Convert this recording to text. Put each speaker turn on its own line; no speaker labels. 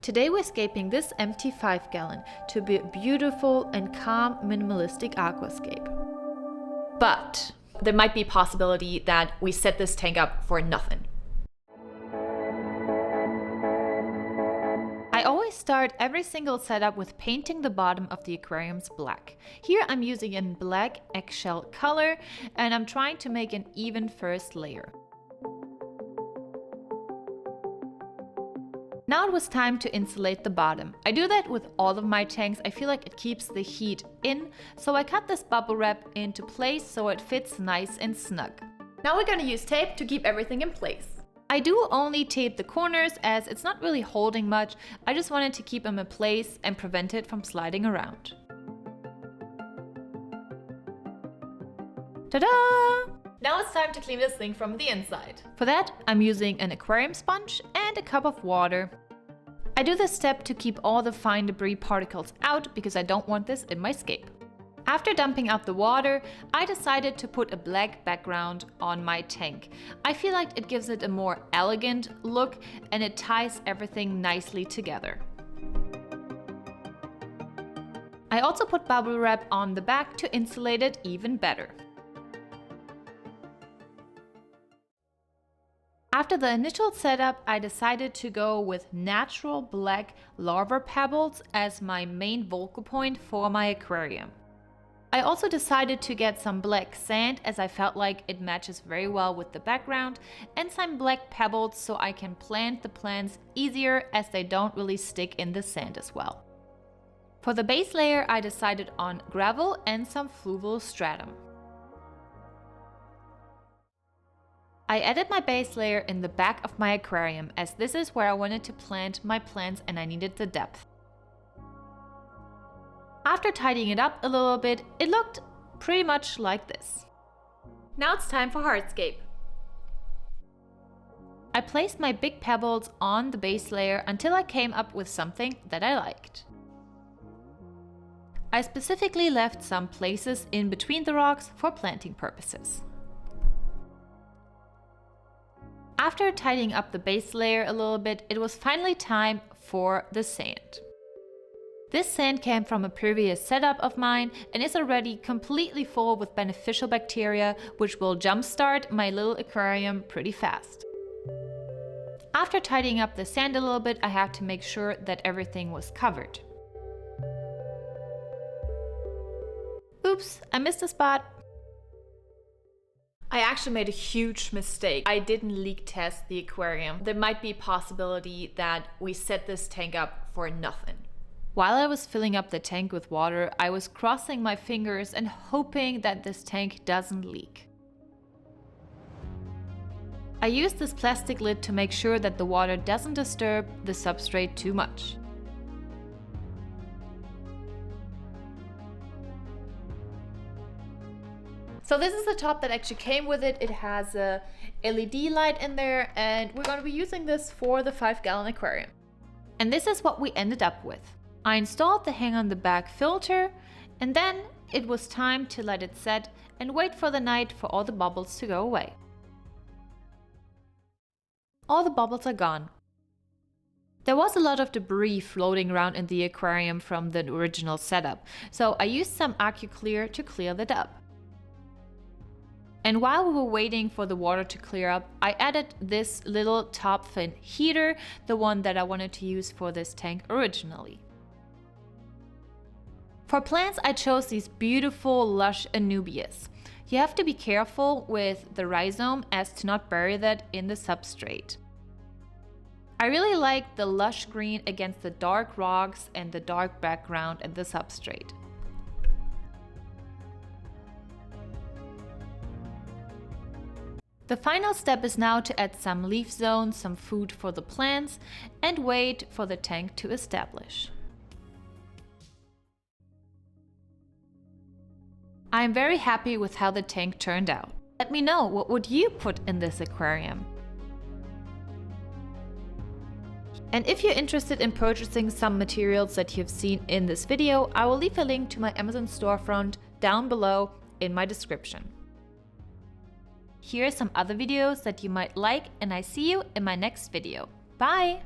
Today we're escaping this empty 5-gallon to be a beautiful and calm minimalistic aquascape. But there might be a possibility that we set this tank up for nothing. I always start every single setup with painting the bottom of the aquariums black. Here I'm using a black eggshell color and I'm trying to make an even first layer. Now it was time to insulate the bottom. I do that with all of my tanks. I feel like it keeps the heat in, so I cut this bubble wrap into place so it fits nice and snug. Now we're gonna use tape to keep everything in place. I do only tape the corners as it's not really holding much. I just wanted to keep them in place and prevent it from sliding around. Ta-da! Now it's time to clean this thing from the inside. For that, I'm using an aquarium sponge and a cup of water. I do this step to keep all the fine debris particles out because I don't want this in my scape. After dumping out the water, I decided to put a black background on my tank. I feel like it gives it a more elegant look and it ties everything nicely together. I also put bubble wrap on the back to insulate it even better. After the initial setup, I decided to go with natural black lava pebbles as my main focal point for my aquarium. I also decided to get some black sand as I felt like it matches very well with the background, and some black pebbles so I can plant the plants easier as they don't really stick in the sand as well. For the base layer, I decided on gravel and some fluval stratum. I added my base layer in the back of my aquarium as this is where I wanted to plant my plants and I needed the depth. After tidying it up a little bit, it looked pretty much like this. Now it's time for hardscape. I placed my big pebbles on the base layer until I came up with something that I liked. I specifically left some places in between the rocks for planting purposes. After tidying up the base layer a little bit, it was finally time for the sand. This sand came from a previous setup of mine and is already completely full with beneficial bacteria, which will jumpstart my little aquarium pretty fast. After tidying up the sand a little bit, I had to make sure that everything was covered. Oops, I missed a spot. I actually made a huge mistake. I didn't leak test the aquarium. There might be a possibility that we set this tank up for nothing. While I was filling up the tank with water, I was crossing my fingers and hoping that this tank doesn't leak. I used this plastic lid to make sure that the water doesn't disturb the substrate too much. So this is the top that actually came with it. It has a LED light in there and we're going to be using this for the 5-gallon aquarium. And this is what we ended up with. I installed the hang on the back filter and then it was time to let it set and wait for the night for all the bubbles to go away. All the bubbles are gone. There was a lot of debris floating around in the aquarium from the original setup, so I used some AccuClear to clear that up. And while we were waiting for the water to clear up, I added this little top fin heater, the one that I wanted to use for this tank originally. For plants, I chose these beautiful lush anubias. You have to be careful with the rhizome as to not bury that in the substrate. I really like the lush green against the dark rocks and the dark background and the substrate. The final step is now to add some leaf zones, some food for the plants, and wait for the tank to establish. I am very happy with how the tank turned out. Let me know, what would you put in this aquarium? And if you're interested in purchasing some materials that you've seen in this video, I will leave a link to my Amazon storefront down below in my description. Here are some other videos that you might like, and I see you in my next video. Bye!